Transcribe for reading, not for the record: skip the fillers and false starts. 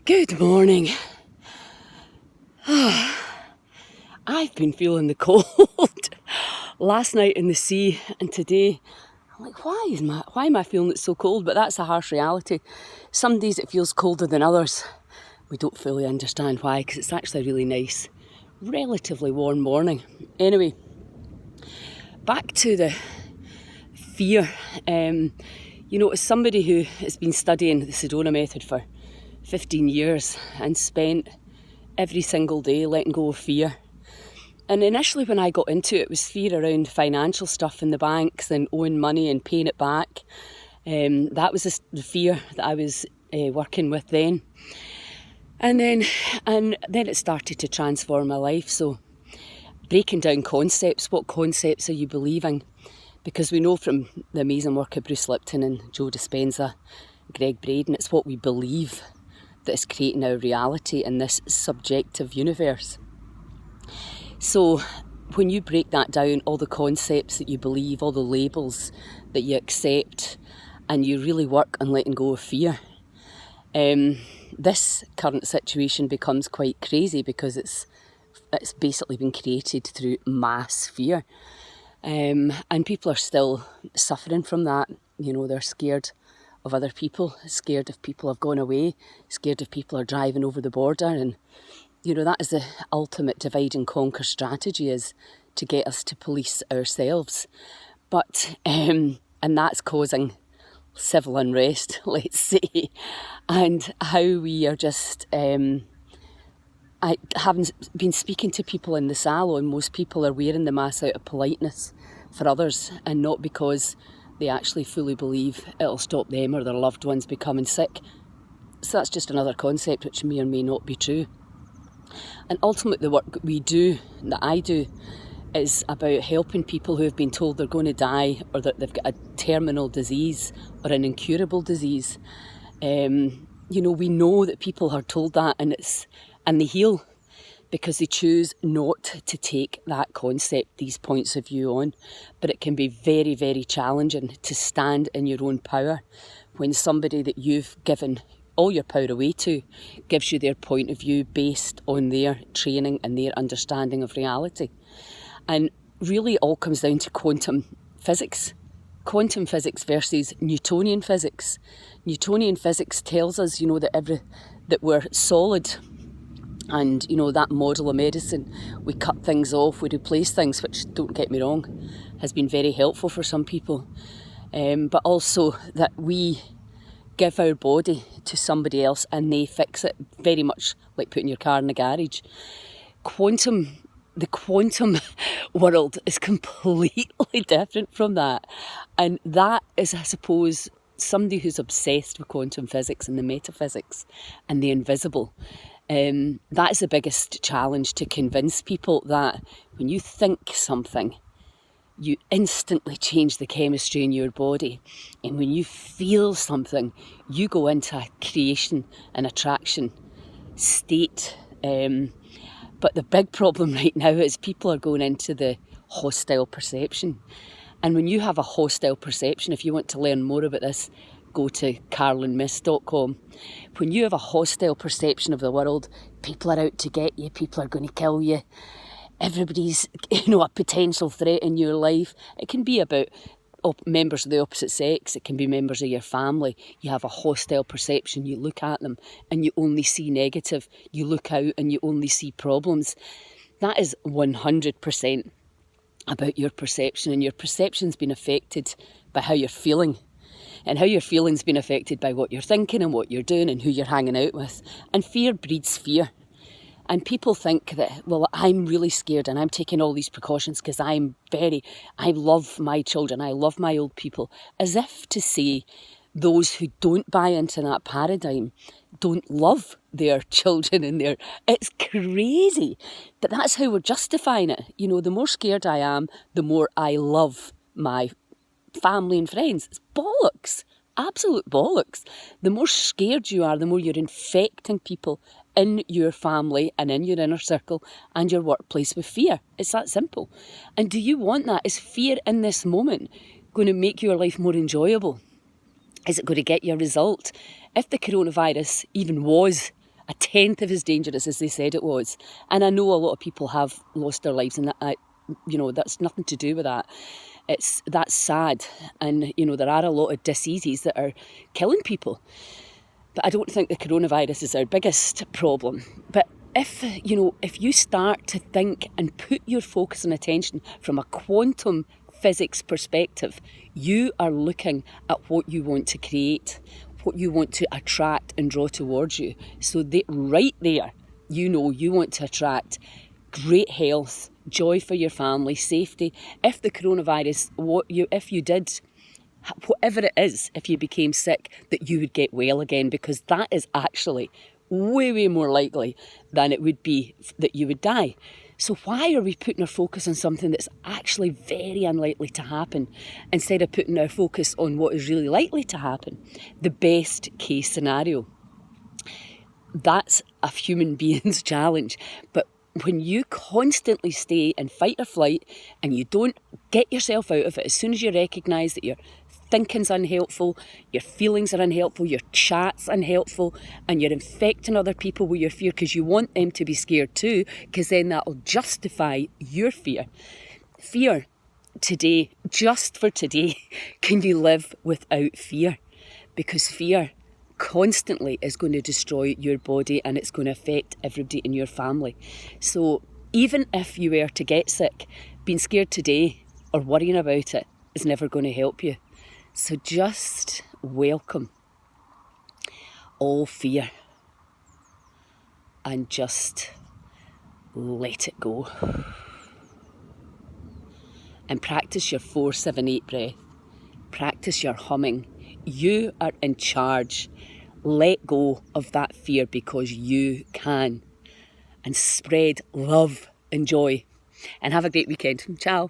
Good morning. I've been feeling the cold last night in the sea, and today I'm like, why am I feeling it so cold? But that's a harsh reality. Some days it feels colder than others. We don't fully understand why, because it's actually a really nice, relatively warm morning. Anyway, back to the fear. As somebody who has been studying the Sedona method for 15 years and spent every single day letting go of fear. And initially when I got into it, it was fear around financial stuff in the banks and owing money and paying it back. That was the fear that I was working with then. And then it started to transform my life. So breaking down concepts, what concepts are you believing? Because we know from the amazing work of Bruce Lipton and Joe Dispenza, Greg Braden, it's what we believe that is creating our reality in this subjective universe. So when you break that down, all the concepts that you believe, all the labels that you accept, and you really work on letting go of fear, this current situation becomes quite crazy because it's basically been created through mass fear. And people are still suffering from that. They're scared of other people, scared if people have gone away, scared if people are driving over the border. And, that is the ultimate divide and conquer strategy, is to get us to police ourselves. But, and that's causing civil unrest, let's say. And how we are just, I haven't been speaking to people in the salon. Most people are wearing the mask out of politeness for others and not because they actually fully believe it'll stop them or their loved ones becoming sick. So that's just another concept which may or may not be true. And ultimately the work that I do, is about helping people who have been told they're going to die or that they've got a terminal disease or an incurable disease. We know that people are told that and they heal because they choose not to take that concept, these points of view on. But it can be very, very challenging to stand in your own power when somebody that you've given all your power away to gives you their point of view based on their training and their understanding of reality. And really it all comes down to quantum physics. Quantum physics versus Newtonian physics. Newtonian physics tells us, that we're solid. And, that model of medicine, we cut things off, we replace things, which, don't get me wrong, has been very helpful for some people. But also that we give our body to somebody else and they fix it, very much like putting your car in the garage. The quantum world is completely different from that. And that is, I suppose, somebody who's obsessed with quantum physics and the metaphysics and the invisible. That is the biggest challenge, to convince people that when you think something, you instantly change the chemistry in your body. And when you feel something, you go into a creation and attraction state. But the big problem right now is people are going into the hostile perception. And when you have a hostile perception, if you want to learn more about this, go to carlinmiss.com. When you have a hostile perception of the world, people are out to get you, people are going to kill you. Everybody's, a potential threat in your life. It can be about members of the opposite sex. It can be members of your family. You have a hostile perception. You look at them and you only see negative. You look out and you only see problems. That is 100% about your perception. And your perception's been affected by how you're feeling. And how you're feeling's been affected by what you're thinking and what you're doing and who you're hanging out with. And fear breeds fear. And people think that, well, I'm really scared and I'm taking all these precautions because I love my children, I love my old people. As if to say those who don't buy into that paradigm don't love their children and it's crazy. But that's how we're justifying it. The more scared I am, the more I love my family and friends. It's bollocks. Absolute bollocks. The more scared you are, the more you're infecting people in your family and in your inner circle and your workplace with fear. It's that simple. And do you want that? Is fear in this moment going to make your life more enjoyable? Is it going to get you a result? If the coronavirus even was a tenth of as dangerous as they said it was. And I know a lot of people have lost their lives, and that, that's nothing to do with that. That's sad, and there are a lot of diseases that are killing people. But I don't think the coronavirus is our biggest problem. But if you start to think and put your focus and attention from a quantum physics perspective, you are looking at what you want to create, what you want to attract and draw towards you. So right there, you want to attract great health, joy for your family, safety. If the coronavirus, if you did, whatever it is, if you became sick, that you would get well again, because that is actually way, way more likely than it would be that you would die. So why are we putting our focus on something that's actually very unlikely to happen, instead of putting our focus on what is really likely to happen, the best case scenario? That's a human being's challenge. But when you constantly stay in fight or flight and you don't get yourself out of it, as soon as you recognise that your thinking's unhelpful, your feelings are unhelpful, your chat's unhelpful, and you're infecting other people with your fear because you want them to be scared too, because then that'll justify your fear. Fear today, just for today, can you live without fear? Because fear constantly is going to destroy your body, and it's going to affect everybody in your family. So even if you were to get sick, being scared today or worrying about it is never going to help you. So just welcome all fear and just let it go. And practice your 4-7-8 breath. Practice your humming. You are in charge. Let go of that fear, because you can. And spread love and joy. And have a great weekend. Ciao.